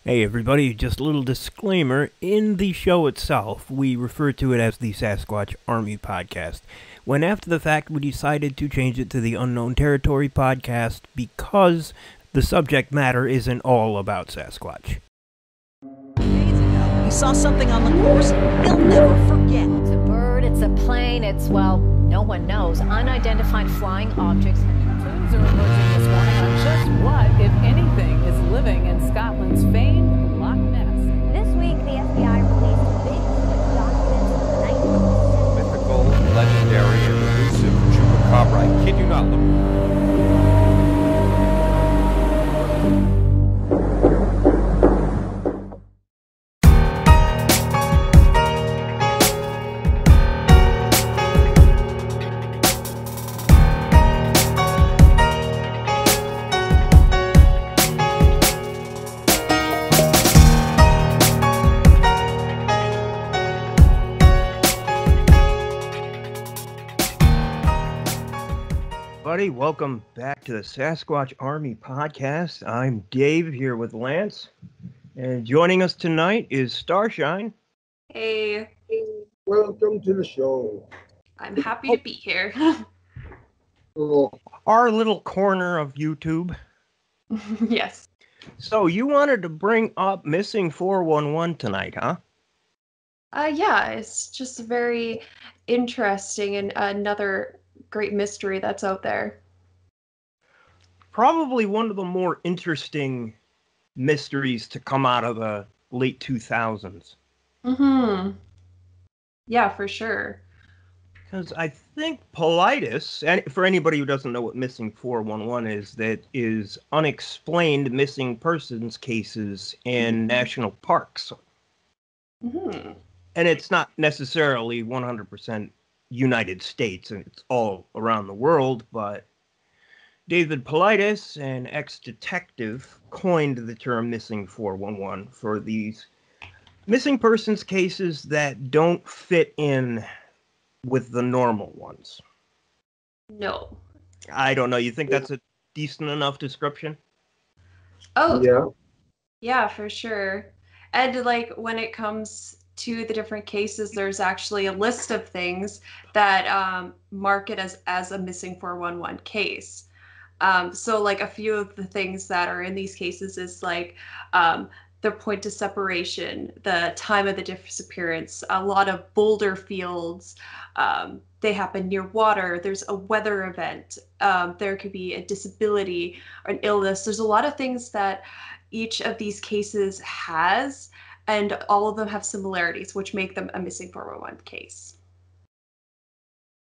Hey everybody, just a little disclaimer. In the show itself, we refer to it as the Sasquatch Army Podcast. When after the fact we decided to change it to the Unknown Territory Podcast because the subject matter isn't all about Sasquatch. Days ago, he saw something on the course he'll never forget. It's a bird, it's a plane, it's, well, no one knows. Unidentified flying objects. Clues are emerging this morning on just what, if anything, is living in Scotland's famed Loch Ness. This week, the FBI released big documents from the 19th century. Mythical, legendary, and elusive chupacabra. I kid you not. Welcome back to the Sasquatch Army Podcast. I'm Dave here with Lance, and joining us tonight is Starshine. Hey, Welcome to the show. I'm happy to be here. Our little corner of YouTube. Yes. So you wanted to bring up Missing 411 tonight, huh? Yeah, it's just very interesting and another great mystery that's out there. Probably one of the more interesting mysteries to come out of the late 2000s. Mm-hmm. Yeah, for sure. Because I think Politis, and for anybody who doesn't know what Missing 411 is, that is unexplained missing persons cases in national parks. Mm-hmm. And it's not necessarily 100% United States, and it's all around the world, but David Politis, an ex-detective, coined the term Missing 411 for these missing persons cases that don't fit in with the normal ones. No. I don't know. You think that's a decent enough description? Oh, Yeah. yeah, for sure. And like when it comes to the different cases, there's actually a list of things that mark it as a missing 411 case. So like a few of the things that are in these cases is like the point of separation, the time of the disappearance, a lot of boulder fields, they happen near water, there's a weather event, there could be a disability or an illness. There's a lot of things that each of these cases has, and all of them have similarities, which make them a missing 411 case.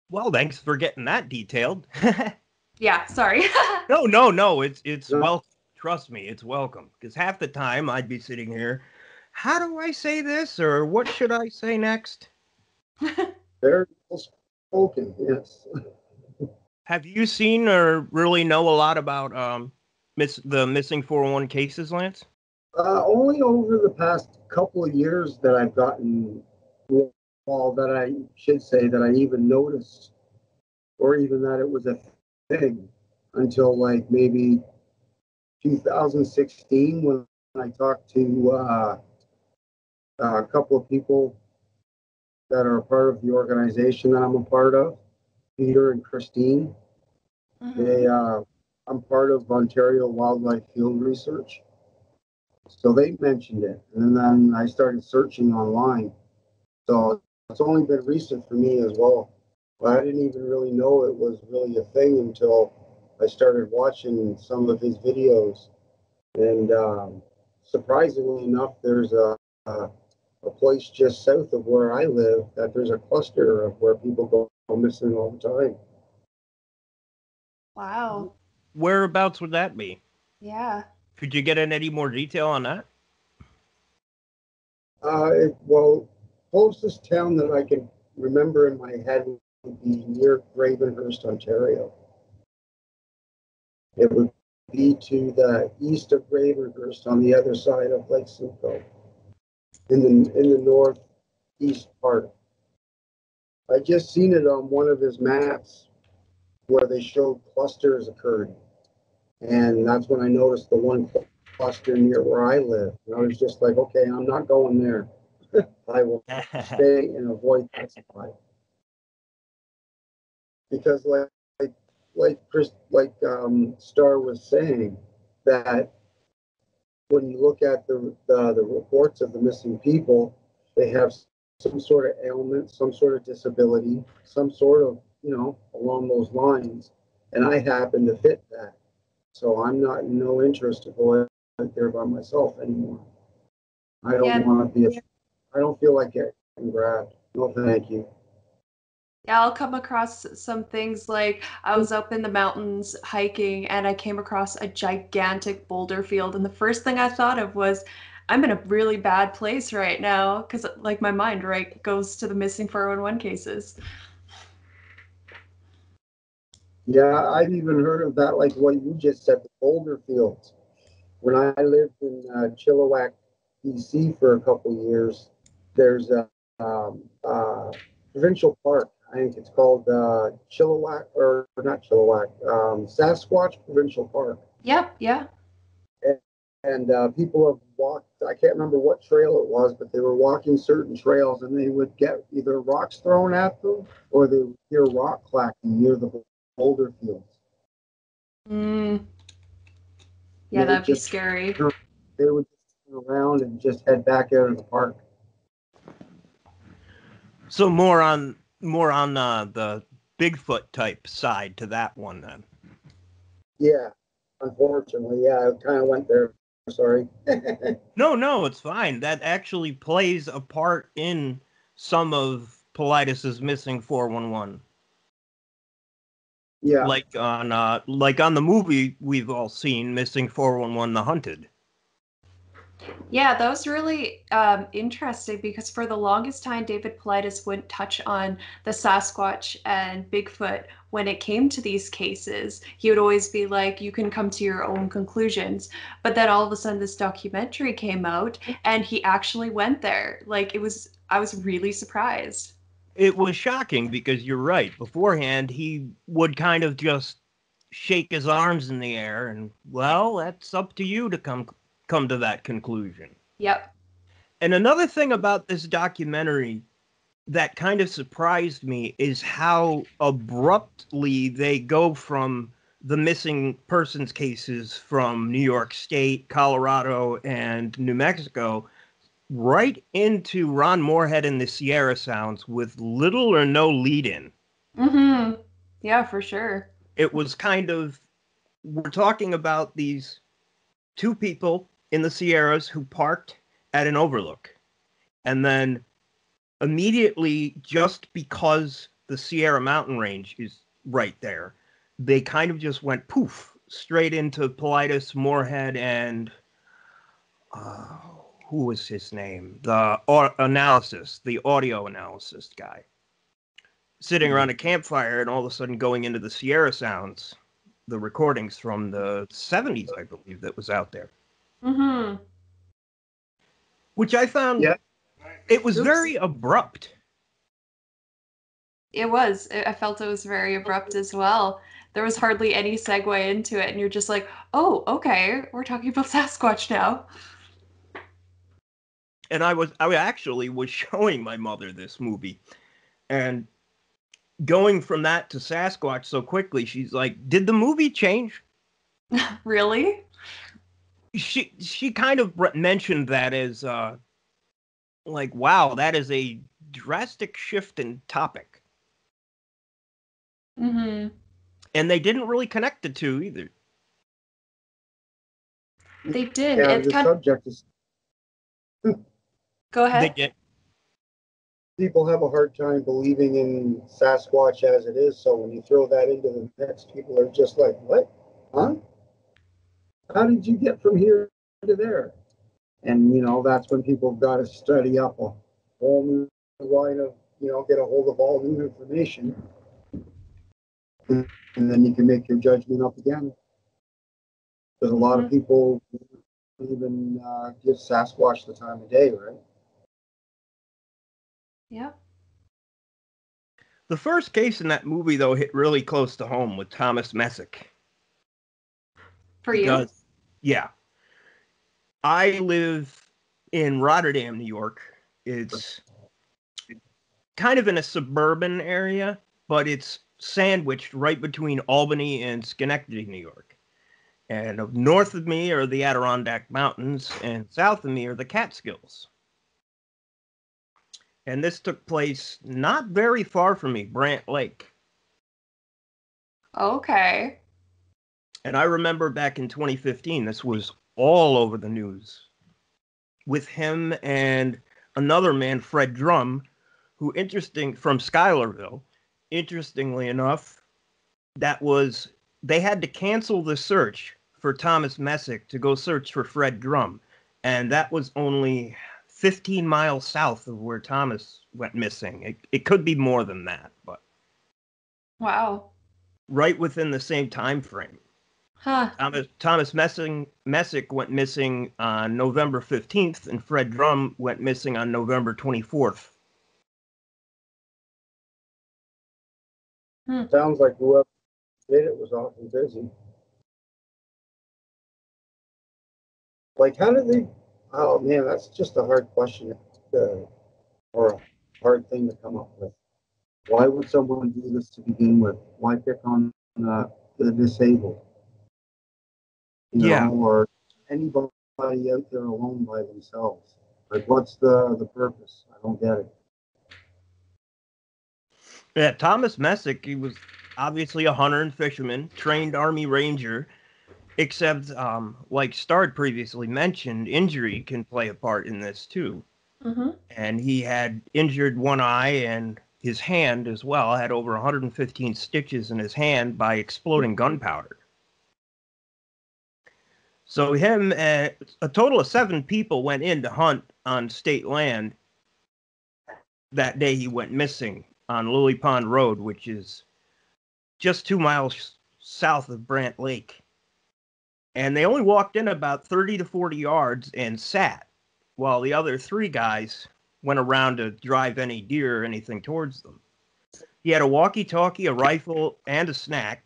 Well, thanks for getting that detailed. Yeah, sorry. No. It's welcome. Trust me, it's welcome. Because half the time I'd be sitting here, how do I say this? Or what should I say next? Very well spoken, yes. Have you seen or really know a lot about the missing 411 cases, Lance? Only over the past couple of years that I've gotten, well, that I should say that I even noticed, or even that it was a thing, until like maybe 2016 when I talked to a couple of people that are a part of the organization that I'm a part of, Peter and Christine. Mm-hmm. I'm part of Ontario Wildlife Field Research. So they mentioned it, and then I started searching online. So it's only been recent for me as well. But I didn't even really know it was really a thing until I started watching some of his videos. And surprisingly enough, there's a place just south of where I live that there's a cluster of where people go missing all the time. Wow. Whereabouts would that be? Yeah. Could you get in any more detail on that? Well, closest town that I can remember in my head would be near Gravenhurst, Ontario. It would be to the east of Gravenhurst on the other side of Lake Simcoe, in the northeast part. I just seen it on one of his maps where they showed clusters occurring. And that's when I noticed the one cluster near where I live. And I was just like, okay, I'm not going there. I will stay and avoid that spot. Because like Chris, Star was saying, that when you look at the reports of the missing people, they have some sort of ailment, some sort of disability, some sort of, along those lines. And I happen to fit that. So I'm not in no interest to go out there by myself anymore. I don't Yeah. want to be, I don't feel like getting grabbed. No, thank you. Yeah, I'll come across some things like I was up in the mountains hiking and I came across a gigantic boulder field. And the first thing I thought of was, I'm in a really bad place right now because, like, my mind right goes to the missing 411 cases. Yeah, I've even heard of that, like what you just said, the boulder fields. When I lived in Chilliwack, BC for a couple of years, there's a provincial park. I think it's called Chilliwack, or not Chilliwack, Sasquatch Provincial Park. Yep, yeah. And people have walked, I can't remember what trail it was, but they were walking certain trails and they would get either rocks thrown at them or they would hear rock clacking near the boulder fields. Mm. Yeah, that'd be scary. They would just turn around and just head back out of the park. So more on the Bigfoot type side to that one then. Yeah, unfortunately, yeah, it kind of went there. Sorry. No, it's fine. That actually plays a part in some of Politis's missing 411. Yeah. Like on the movie we've all seen, Missing 411: The Hunted. Yeah, that was really interesting because for the longest time, David Paulides wouldn't touch on the Sasquatch and Bigfoot when it came to these cases. He would always be like, you can come to your own conclusions. But then all of a sudden, this documentary came out and he actually went there. Like, I was really surprised. It was shocking because you're right. Beforehand, he would kind of just shake his arms in the air and, well, that's up to you to come to that conclusion. Yep. And another thing about this documentary that kind of surprised me is how abruptly they go from the missing persons cases from New York State, Colorado, and New Mexico right into Ron Moorhead and the Sierra Sounds with little or no lead-in. Mm-hmm. Yeah, for sure. It was kind of, we're talking about these two people in the Sierras who parked at an overlook. And then immediately, just because the Sierra mountain range is right there, they kind of just went poof, straight into Paulides, Moorhead, and who was his name? The audio analysis guy. Sitting around a campfire and all of a sudden going into the Sierra Sounds, the recordings from the 70s, I believe, that was out there. Mm-hmm. Which I found, it was very abrupt. It was. I felt it was very abrupt as well. There was hardly any segue into it, and you're just like, oh, okay, we're talking about Sasquatch now. And I actually was showing my mother this movie, and going from that to Sasquatch so quickly, she's like, did the movie change? Really? She kind of mentioned that as like, wow, that is a drastic shift in topic. Mm-hmm. And they didn't really connect the two either. They did. Yeah, It's the subject is. Go ahead. They did. People have a hard time believing in Sasquatch as it is, so when you throw that into the mix, people are just like, what? Huh? How did you get from here to there? And, that's when people got to study up a whole new line of, get a hold of all new information. And then you can make your judgment up again. Because a lot of people even give Sasquatch the time of day, right? Yeah. The first case in that movie, though, hit really close to home with Thomas Messick. For you? Yeah. I live in Rotterdam, New York. It's kind of in a suburban area, but it's sandwiched right between Albany and Schenectady, New York. And north of me are the Adirondack Mountains, and south of me are the Catskills. And this took place not very far from me, Brant Lake. Okay. And I remember back in 2015, this was all over the news with him and another man, Fred Drum, who from Schuylerville. Interestingly enough, they had to cancel the search for Thomas Messick to go search for Fred Drum. And that was only 15 miles south of where Thomas went missing. It could be more than that, but Wow. right within the same time frame. Huh. Thomas Messick went missing on November 15th, and Fred Drum went missing on November 24th. Sounds like whoever did it was awfully busy. Like, how did they? Oh man, that's just a hard question, or a hard thing to come up with. Why would someone do this to begin with? Why pick on the disabled? Yeah. Or anybody out there alone by themselves? Like, what's the purpose? I don't get it. Yeah, Thomas Messick, he was obviously a hunter and fisherman, trained Army Ranger, except, like Stard previously mentioned, injury can play a part in this too. Mm-hmm. And he had injured one eye and his hand as well, had over 115 stitches in his hand by exploding gunpowder. So a total of 7 people went in to hunt on state land that day he went missing on Lily Pond Road, which is just 2 miles south of Brant Lake. And they only walked in about 30 to 40 yards and sat, while the other 3 guys went around to drive any deer or anything towards them. He had a walkie-talkie, a rifle, and a snack,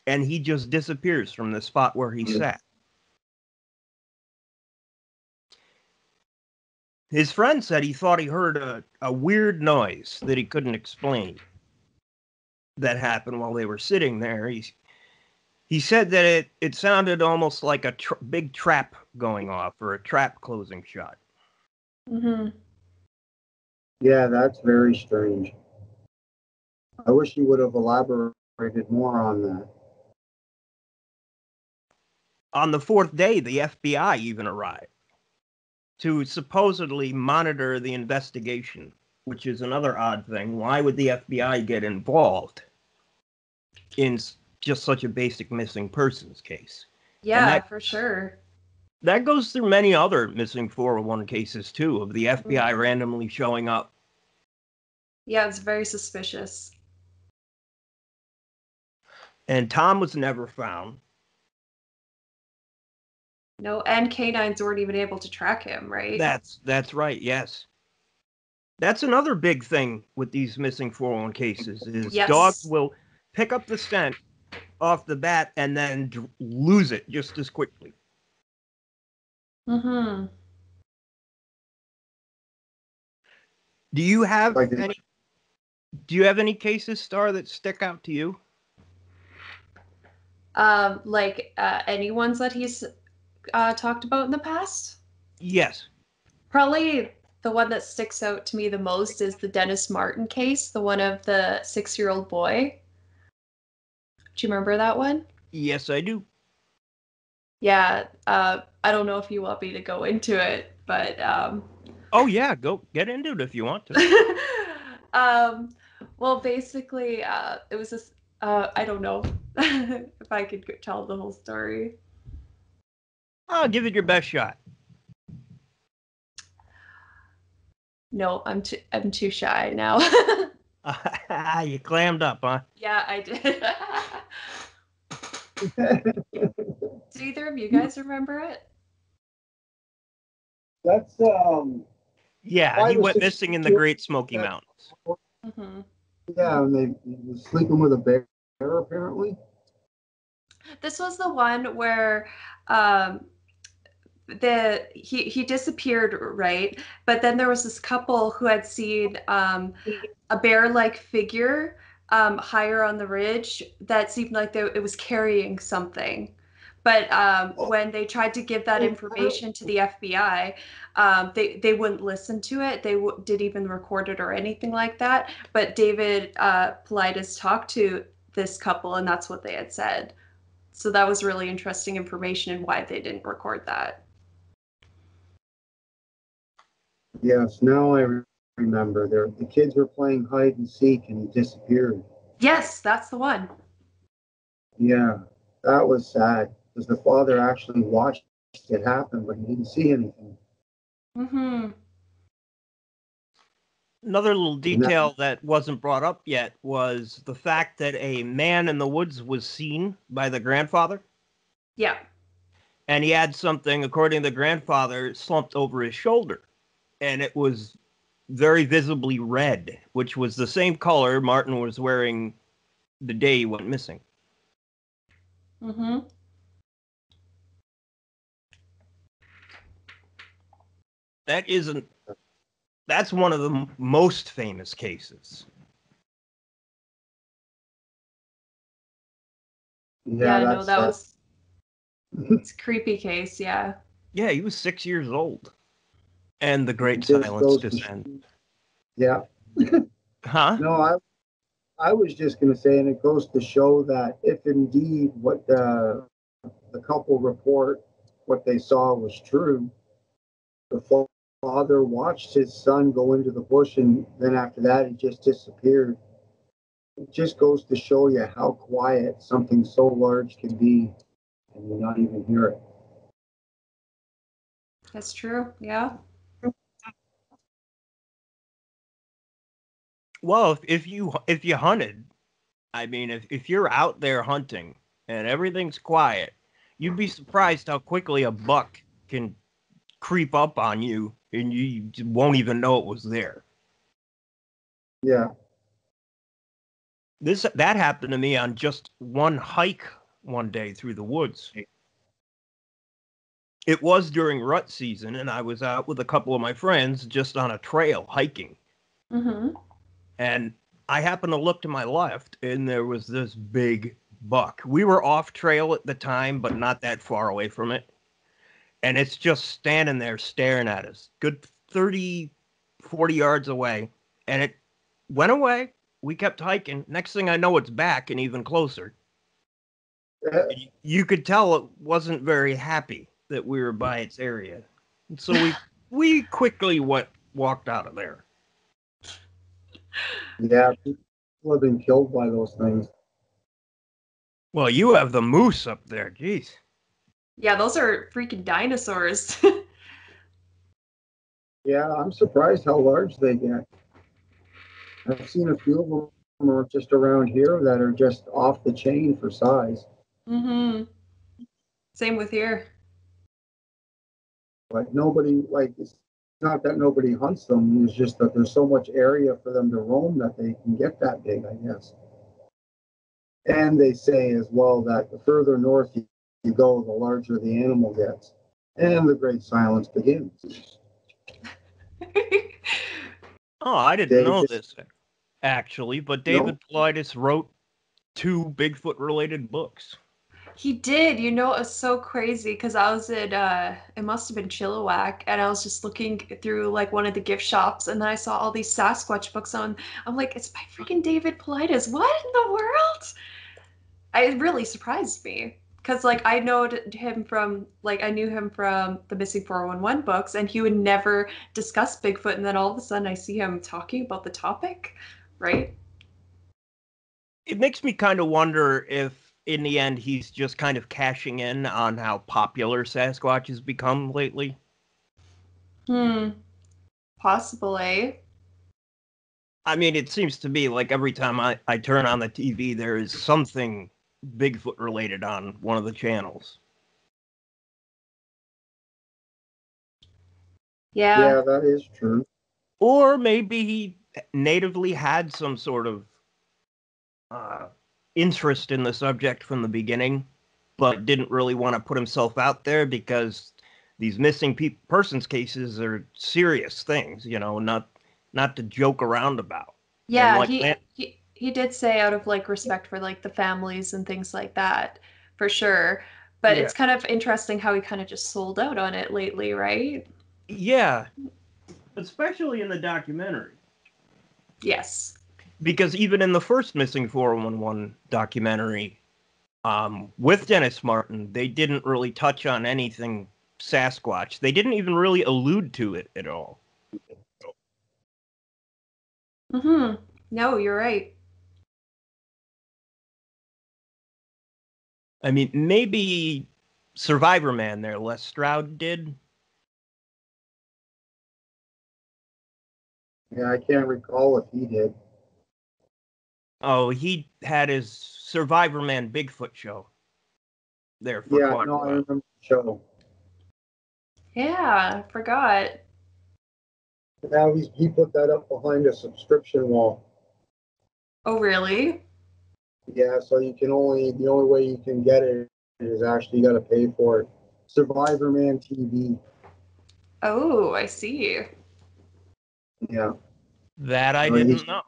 and he just disappears from the spot where he sat. His friend said he thought he heard a weird noise that he couldn't explain that happened while they were sitting there. He said that it sounded almost like a big trap going off or a trap closing shut. Mm-hmm. Yeah, that's very strange. I wish you would have elaborated more on that. On the 4th day, the FBI even arrived to supposedly monitor the investigation, which is another odd thing. Why would the FBI get involved in just such a basic missing persons case? Yeah, for sure. That goes through many other missing 401 cases, too, of the FBI randomly showing up. Yeah, it's very suspicious. And Tom was never found. No, and canines weren't even able to track him, right? That's right, yes. That's another big thing with these missing 401 cases is dogs will pick up the scent off the bat and then lose it just as quickly. Mm-hmm. Do you have any cases, Star, that stick out to you? Any ones that he's talked about in the past? Yes. Probably the one that sticks out to me the most is the Dennis Martin case, the one of the 6-year-old boy. Do you remember that one? Yes, I do. Yeah, I don't know if you want me to go into it, but oh yeah, go get into it if you want to. Well, basically, it was this. I don't know if I could tell the whole story. I'll give it your best shot. No, I'm too shy now. You clammed up, huh? Yeah, I did. Do either of you guys remember it? That's yeah, he went missing in the Great Smoky Mountains. Mm-hmm. Yeah, and he was sleeping with a bear apparently. This was the one where he disappeared, right? But then there was this couple who had seen a bear-like figure higher on the ridge that seemed like it was carrying something. But when they tried to give that information to the FBI, they wouldn't listen to it. They didn't even record it or anything like that. But David Paulides talked to this couple, and that's what they had said. So that was really interesting information and why they didn't record that. Yes, now I remember. The kids were playing hide and seek and he disappeared. Yes, that's the one. Yeah, that was sad because the father actually watched it happen, but he didn't see anything. Mm-hmm. Another little detail that wasn't brought up yet was the fact that a man in the woods was seen by the grandfather. Yeah. And he had something, according to the grandfather, slumped over his shoulder. And it was very visibly red, which was the same color Martin was wearing the day he went missing. Mm-hmm. That's one of the most famous cases. Yeah, no, that was it's a creepy case, yeah. Yeah, he was 6 years old. And the great silence descended. Yeah. Huh? No, I was just going to say, and it goes to show that if indeed what the couple report, what they saw was true, the father watched his son go into the bush, and then after that, he just disappeared. It just goes to show you how quiet something so large can be, and you not even hear it. That's true, yeah. Well, if you hunted, I mean, if you're out there hunting and everything's quiet, you'd be surprised how quickly a buck can creep up on you and you won't even know it was there. Yeah. That happened to me on just one hike one day through the woods. It was during rut season, and I was out with a couple of my friends just on a trail hiking. Mm-hmm. And I happened to look to my left, and there was this big buck. We were off trail at the time, but not that far away from it. And it's just standing there staring at us, good 30, 40 yards away. And it went away. We kept hiking. Next thing I know, it's back and even closer. You could tell it wasn't very happy that we were by its area. So we quickly walked out of there. Yeah, people have been killed by those things. Well, you have the moose up there. Jeez. Yeah, those are freaking dinosaurs. Yeah, I'm surprised how large they get. I've seen a few of them are just around here that are just off the chain for size. Mm-hmm. Same with here. But nobody, like, it's not that nobody hunts them. It's just that there's so much area for them to roam that they can get that big, I guess. And they say as well that the further north you go, the larger the animal gets. And the great silence begins. Oh, I didn't know this, actually, but David Paulides wrote 2 Bigfoot-related books. He did. You know, it was so crazy because I was at, it must have been Chilliwack, and I was just looking through like one of the gift shops, and then I saw all these Sasquatch books on. I'm like, it's by freaking David Paulides. What in the world? It really surprised me because like I know him from like I knew him from the Missing 411 books, and he would never discuss Bigfoot, and then all of a sudden I see him talking about the topic, right? It makes me kind of wonder if, in the end, he's just kind of cashing in on how popular Sasquatch has become lately. Possibly. I mean, it seems to be like every time I turn on the TV, there is something Bigfoot related on one of the channels. Yeah, that is true. Or maybe he natively had some sort of interest in the subject from the beginning, but didn't really want to put himself out there because these missing persons cases are serious things, you know, not to joke around about. And Yeah, like he did say out of like respect for like the families and things like that, for sure. But yeah, it's kind of interesting how he kind of just sold out on it lately, right? yeah, especially in the documentary. Yes. Because even in the first Missing 411 documentary, with Dennis Martin, they didn't really touch on anything Sasquatch. They didn't even really allude to it at all. Mm-hmm. No, you're right. I mean, maybe Survivor Man there, Les Stroud did. Yeah, I can't recall if he did. Oh, he had his Survivor Man Bigfoot show there for Yeah, quite a no, I while. remember the show. Yeah, I forgot. Now he put that up behind a subscription wall. Oh, really? Yeah, so the only way you can get it is actually you got to pay for it. Survivor Man TV. Oh, I see. Yeah, That I so didn't know.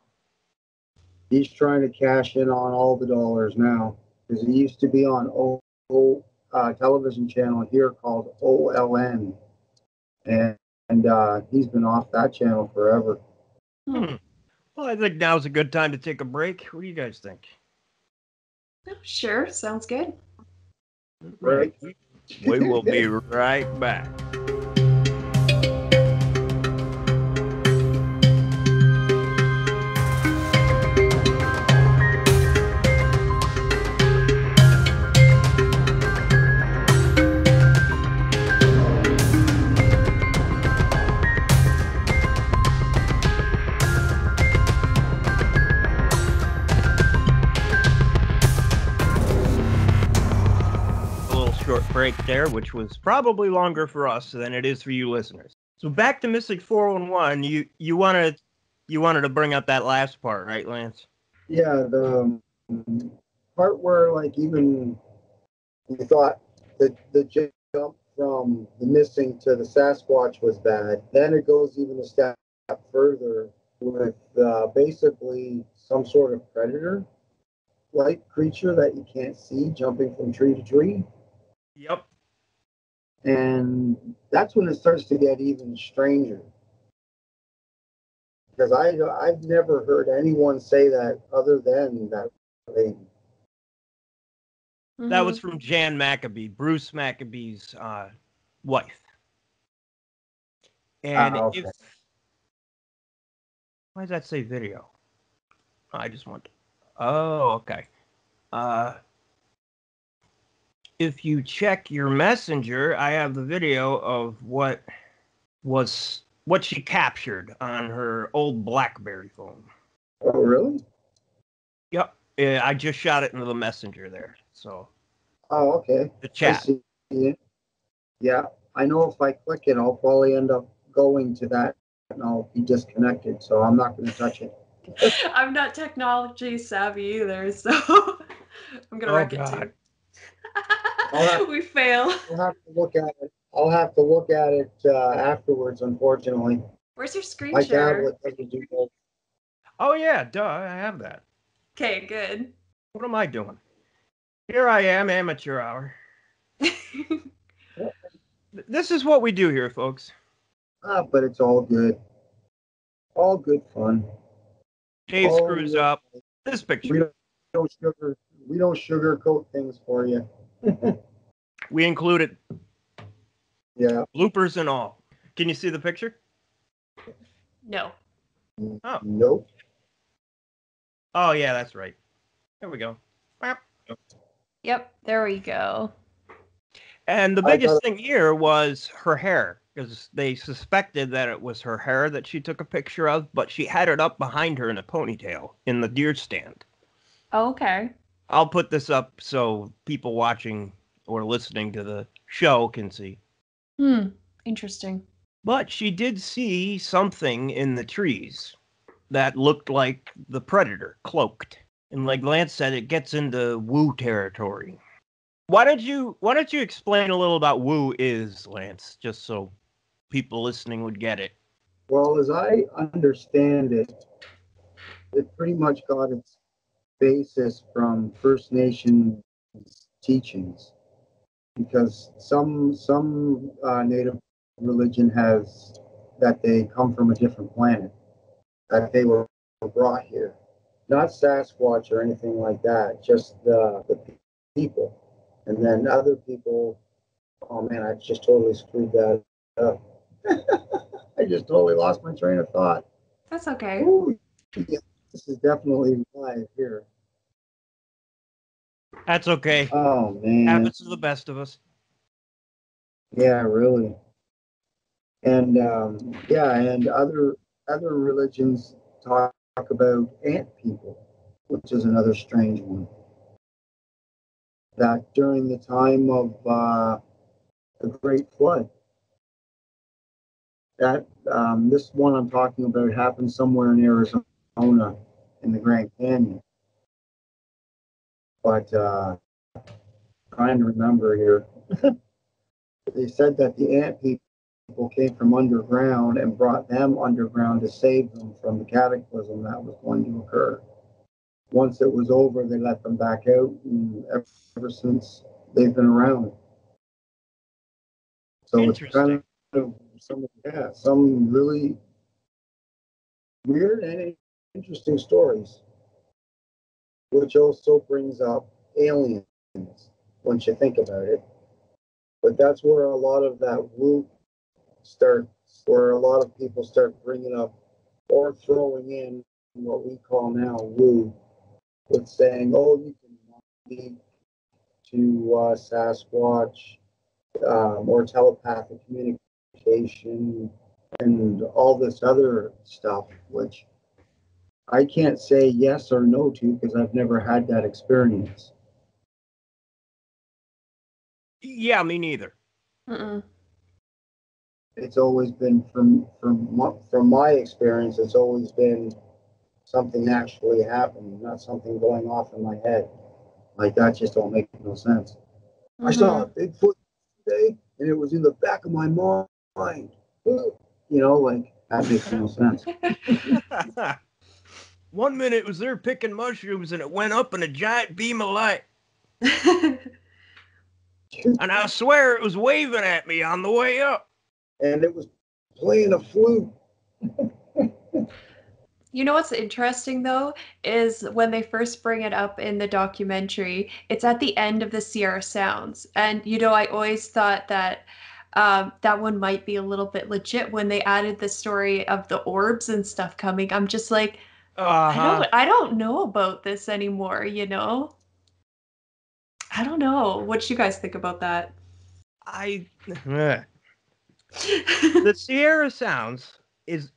he's trying to cash in on all the dollars now because it used to be on television channel here called OLN, and he's been off that channel forever. Hmm. Well, I think now's a good time to take a break. What do you guys think? Oh, sure, sounds good. Right? We will be right back. Short break there, which was probably longer for us than it is for you listeners. So back to Missing 411. You wanted to bring up that last part, right, Lance? Yeah, the part where like even we thought that the jump from the missing to the Sasquatch was bad. Then it goes even a step further with basically some sort of predator like creature that you can't see jumping from tree to tree. Yep. And that's when it starts to get even stranger. Because I've never heard anyone say that other than that thing. That was from Jan Maccabee, Bruce Maccabee's wife. And Okay. why does that say video? I just want to. Oh, okay. If you check your messenger, I have the video of what she captured on her old BlackBerry phone. Oh, really? Yep. Yeah, I just shot it into the messenger there. So. Oh, okay. The chat. I see it. Yeah, I know if I click it, I'll probably end up going to that and I'll be disconnected. So I'm not going to touch it. I'm not technology savvy either, so I'm gonna wreck it too. We fail. I'll have to look at it. I'll have to look at it afterwards, unfortunately. Where's your screen My share? tablet doesn't do that. Oh yeah, duh, I have that. Okay, good. What am I doing? Here I am, amateur hour. This is what we do here, folks. But it's all good. All good fun. Dave screws up. This picture. We don't sugarcoat things for you. We include it. Yeah. Bloopers and all. Can you see the picture? No. Oh. Nope. Oh yeah, that's right. There we go. Yep, there we go. And the biggest thing here was her hair, because they suspected that it was her hair that she took a picture of, but she had it up behind her in a ponytail in the deer stand. Oh, okay. I'll put this up so people watching or listening to the show can see. Interesting. But she did see something in the trees that looked like the predator, cloaked. And like Lance said, it gets into woo territory. Why don't you explain a little about Wu is, Lance, just so people listening would get it? Well, as I understand it, it pretty much got its basis from First Nation teachings, because some native religion has that they come from a different planet, that they were brought here. Not Sasquatch or anything like that, just the people. And then other people, oh man, I just totally screwed that up. I just totally lost my train of thought. That's okay. Ooh, yeah, this is definitely live here. That's okay. Oh man, Happens to the best of us. yeah, really. And yeah, and other religions talk about ant people, which is another strange one. That during the time of the Great Flood, that this one I'm talking about happened somewhere in Arizona in the Grand Canyon. But trying to remember here, they said that the ant people came from underground and brought them underground to save them from the cataclysm that was going to occur. Once it was over, they let them back out, and ever since they've been around. So it's kind Interesting. of some really weird and interesting stories, which also brings up aliens once you think about it. But that's where a lot of that woo starts, where a lot of people start bringing up or throwing in what we call now woo, with saying, "Oh, you can speak to Sasquatch or telepathic communication and all this other stuff," which I can't say yes or no to because I've never had that experience. Yeah, me neither. Mm-mm. It's always been from my experience. It's always been something actually happening, not something going off in my head. Like that just don't make no sense. I saw a Mm-hmm. Bigfoot today, and it was in the back of my mind. You know, like that makes no sense. 1 minute it was there picking mushrooms and it went up in a giant beam of light. And I swear it was waving at me on the way up. And it was playing a flute. You know what's interesting though is when they first bring it up in the documentary, it's at the end of the Sierra Sounds. And I always thought that that one might be a little bit legit when they added the story of the orbs and stuff coming. I'm just like, Uh huh. I don't know about this anymore, you know? I don't know. What you guys think about that? I. The Sierra Sounds is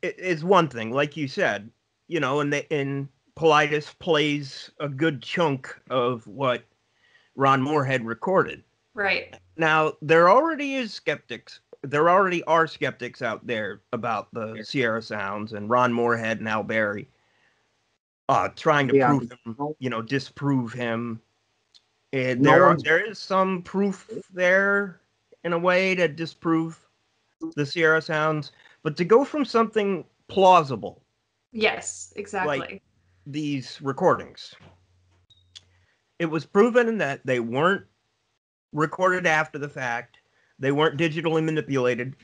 one thing, like you said, and Politis plays a good chunk of what Ron Moorhead recorded. Right. Now there already is skeptics. There already are skeptics out there about the Sierra Sounds and Ron Moorhead and Al Berry, trying to Yeah, prove him, disprove him. And no one's there is some proof there in a way to disprove the Sierra Sounds, but to go from something plausible Yes, like exactly. these recordings, it was proven that they weren't recorded after the fact, they weren't digitally manipulated.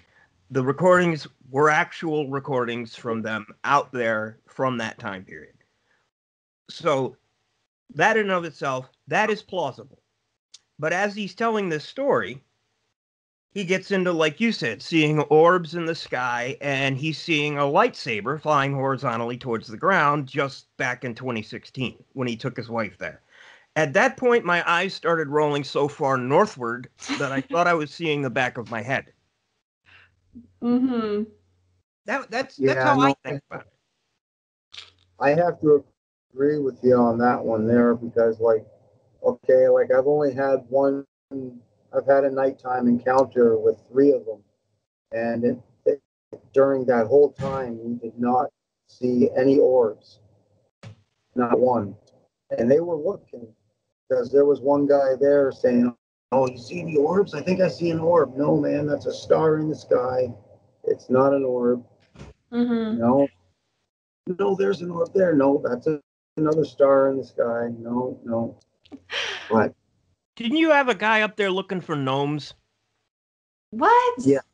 The recordings were actual recordings from them out there from that time period. So that in and of itself, that is plausible. But as he's telling this story, he gets into, like you said, seeing orbs in the sky, and he's seeing a lightsaber flying horizontally towards the ground just back in 2016 when he took his wife there. At that point, my eyes started rolling so far northward that I thought I was seeing the back of my head. Mm-hmm. That's yeah, how I no, think about it. I have to agree with you on that one there because, like, okay, like I've had a nighttime encounter with three of them, and during that whole time, we did not see any orbs, not one. And they were looking because there was one guy there saying, oh, you see the orbs? I think I see an orb. No, man, that's a star in the sky. It's not an orb. Mm-hmm. No, no, there's an orb there. No, another star in the sky. No, no. But Didn't you have a guy up there looking for gnomes? What? yeah, yes,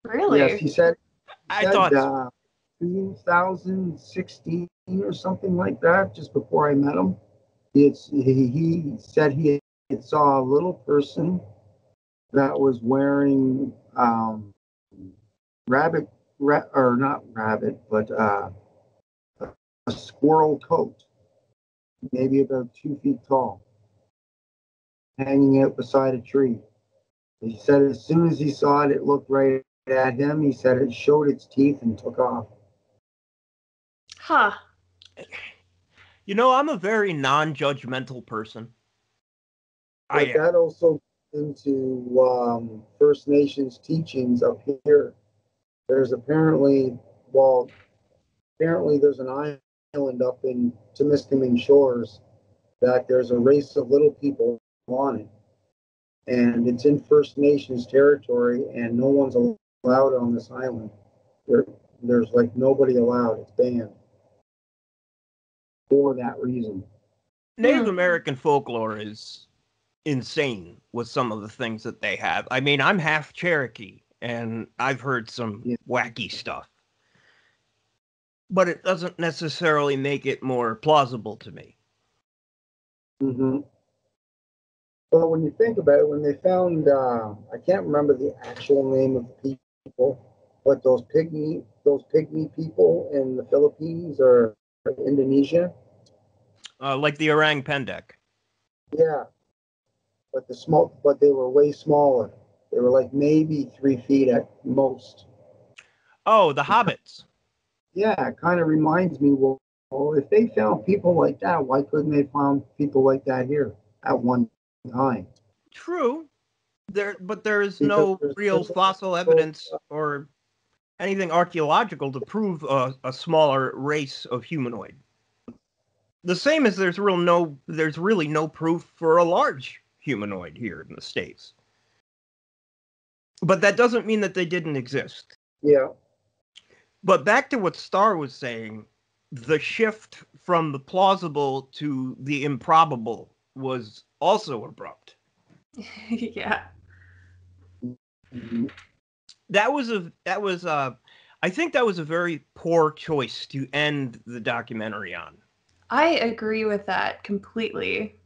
Really? he said I thought so. 2016 or something like that, just before I met him. He said he had saw a little person that was wearing or not rabbit, but a squirrel coat, maybe about 2 feet tall, hanging out beside a tree. He said as soon as he saw it, it looked right at him. He said it showed its teeth and took off. Huh. You know, I'm a very non-judgmental person. I But am. that also into First Nations teachings up here. There's apparently there's an island up in Temiskaming Shores that there's a race of little people on it. And it's in First Nations territory, and no one's allowed on this island. There's like nobody allowed. It's banned for that reason. Native American folklore is insane with some of the things that they have. I mean, I'm half Cherokee, and I've heard some wacky stuff. But it doesn't necessarily make it more plausible to me. Mm-hmm. Well, when you think about it, when they found, I can't remember the actual name of the people, but those pygmy people in the Philippines or Indonesia. Like the orang pendek. Yeah, but they were way smaller. They were like maybe 3 feet at most. Oh, the hobbits. Yeah, it kind of reminds me. Well, if they found people like that, why couldn't they find people like that here at one time? True. But there is Because no real fossil evidence or anything archaeological to prove a smaller race of humanoid. The same as there's really no proof for a large humanoid here in the States. But that doesn't mean that they didn't exist. Yeah. But back to what Starr was saying, the shift from the plausible to the improbable was also abrupt. Yeah. Mm-hmm. I think that was a very poor choice to end the documentary on. I agree with that completely.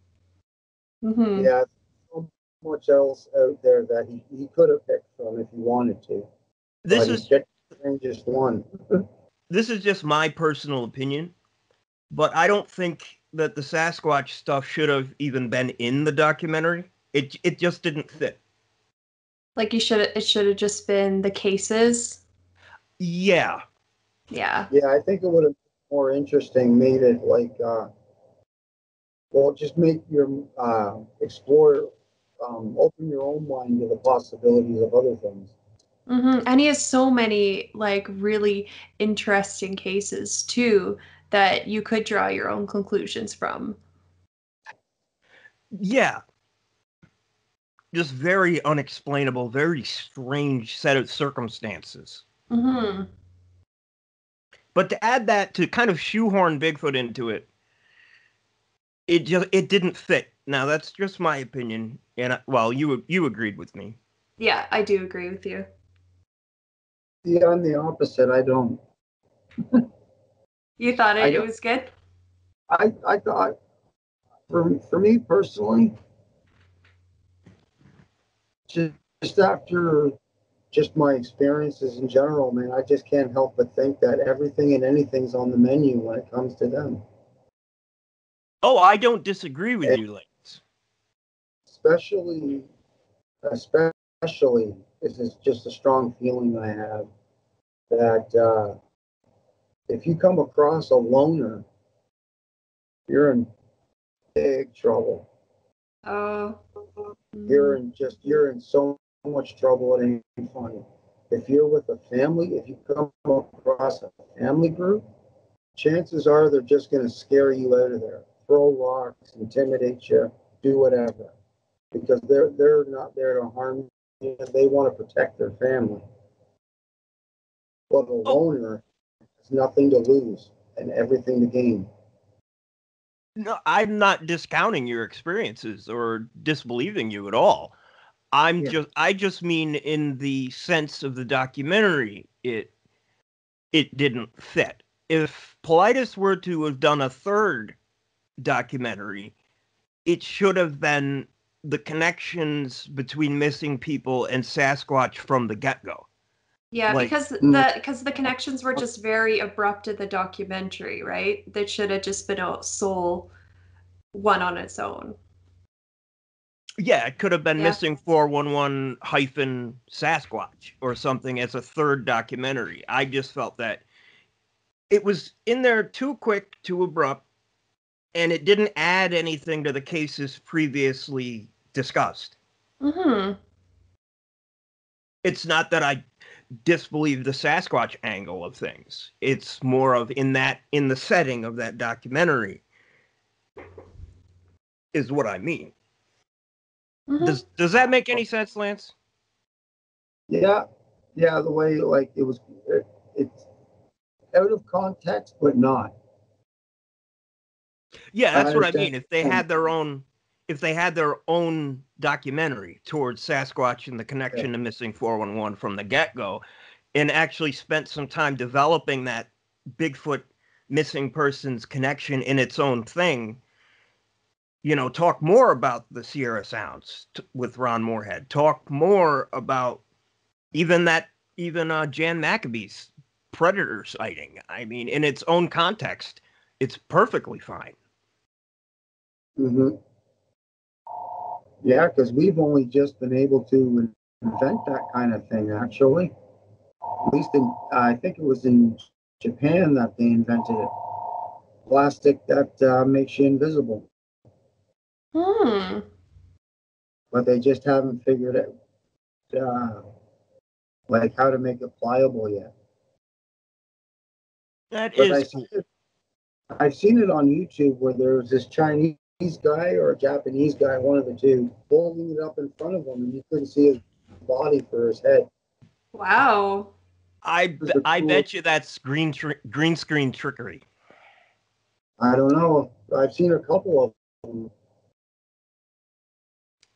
Mm-hmm. Yeah, so much else out there that he could have picked from if he wanted to. This but is just one. This is just my personal opinion, but I don't think that the Sasquatch stuff should have even been in the documentary. It just didn't fit. Like it should have just been the cases. Yeah. Yeah. Yeah, I think it would have been more interesting, made it like just make your explore open your own mind to the possibilities of other things. Mm-hmm. And he has so many like really interesting cases too that you could draw your own conclusions from. Yeah. Just very unexplainable, very strange set of circumstances. Mm-hmm. But to add that, to kind of shoehorn Bigfoot into it, it didn't fit. Now that's just my opinion, and you agreed with me. Yeah, I do agree with you. Yeah, I'm the opposite. I don't. You thought it was good? I thought for me personally, just after just my experiences in general, man, I just can't help but think that everything and anything's on the menu when it comes to them. Oh, I don't disagree with you, Lance. Especially, this is just a strong feeling I have that if you come across a loner, you're in big trouble. Oh. You're in so much trouble. It ain't funny. If you're with a family, if you come across a family group, chances are they're just going to scare you out of there, throw rocks, intimidate you, do whatever. because they're not there to harm you. They want to protect their family. But the loner has nothing to lose and everything to gain. No, I'm not discounting your experiences or disbelieving you at all. I just mean in the sense of the documentary, it didn't fit. If Politis were to have done a third documentary, it should have been the connections between missing people and Sasquatch from the get-go. Yeah, Like, because the connections were just very abrupt in the documentary, right? That should have just been a sole one on its own. yeah, it could have been Yeah. missing 411 hyphen Sasquatch or something as a third documentary. I just felt that it was in there too quick, too abrupt, and it didn't add anything to the cases previously discussed. Mm-hmm. It's not that I disbelieve the Sasquatch angle of things. It's more of in the setting of that documentary is what I mean. Mm-hmm. Does that make any sense, Lance? Yeah, yeah. The way like it's out of context, but not. Yeah, that's what I understand. mean. If they had their own documentary towards Sasquatch and the connection to missing 411 from the get-go, and actually spent some time developing that Bigfoot missing persons connection in its own thing, talk more about the Sierra Sounds with Ron Moorhead. Talk more about even Jan Maccabee's predator sighting. I mean, in its own context, it's perfectly fine. Mm-hmm. Yeah, because we've only just been able to invent that kind of thing, actually. At least I think it was in Japan that they invented it. Plastic that makes you invisible. Hmm. But they just haven't figured out like how to make it pliable yet. That But is I've seen it on YouTube where there's this Chinese guy or a Japanese guy, one of the two, holding it up in front of him, and you couldn't see his body for his head. Wow. I Cool. bet you that's green screen trickery. I don't know. I've seen a couple of them.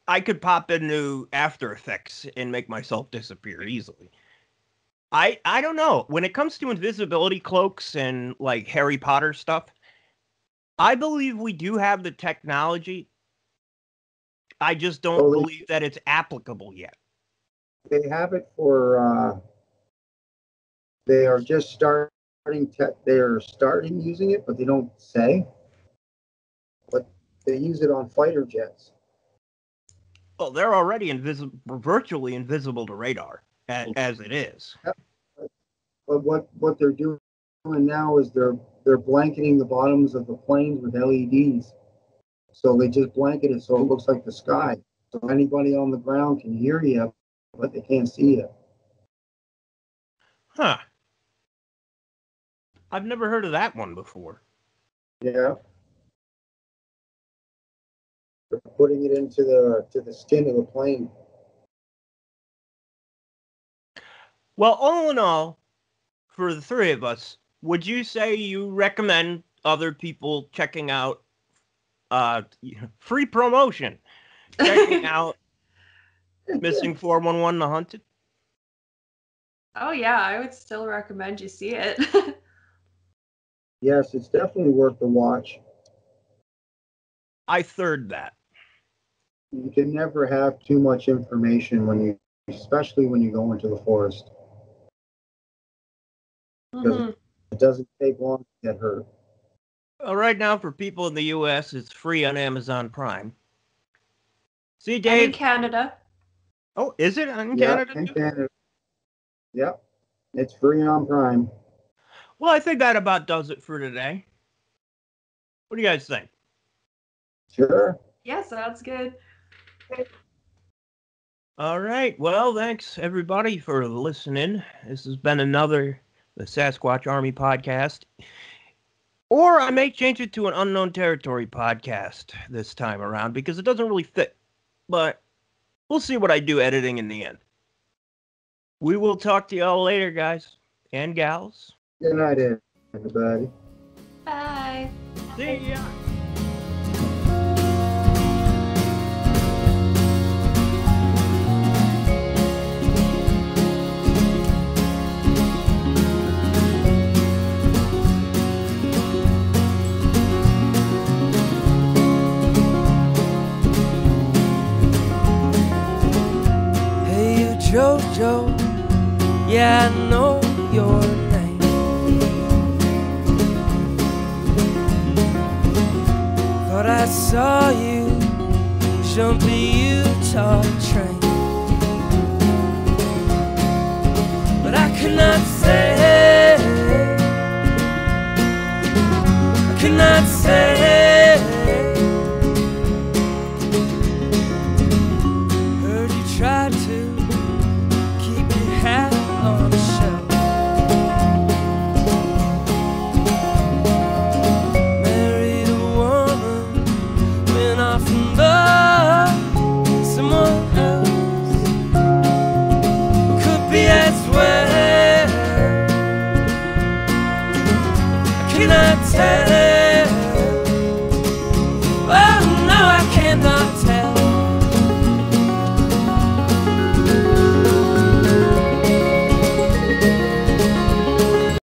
I could pop into After Effects and make myself disappear easily. I don't know. When it comes to invisibility cloaks and like Harry Potter stuff, I believe we do have the technology. I just don't believe that it's applicable yet. They have it for. They are just starting. They are starting using it, but they don't say. But they use it on fighter jets. Well, they're already virtually invisible to radar as it is. But what they're doing now is they're blanketing the bottoms of the planes with LEDs. So they just blanket it so it looks like the sky. So anybody on the ground can hear you, but they can't see you. Huh. I've never heard of that one before. Yeah. They're putting it into the skin of the plane. Well, all in all, for the three of us, would you say you recommend other people checking out free promotion, checking out Missing 411 The Hunted? Oh yeah, I would still recommend you see it. Yes, it's definitely worth the watch. I third that. You can never have too much information especially when you go into the forest. Because it doesn't take long to get hurt. Well, right now, for people in the U.S., it's free on Amazon Prime. See, Dave? And in Canada. Oh, is it in Canada? In Canada. Yep. It's free on Prime. Well, I think that about does it for today. What do you guys think? Sure. Yeah, sounds good. All right. Well, thanks everybody for listening. This has been another the Sasquatch Army podcast. Or I may change it to an Unknown Territory podcast this time around because it doesn't really fit but we'll see what I do editing in the end. We will talk to y'all later, guys and gals. Good night, everybody. Bye. See ya. Jojo, yeah, I know your name. Thought I saw you jump the Utah train, but I could not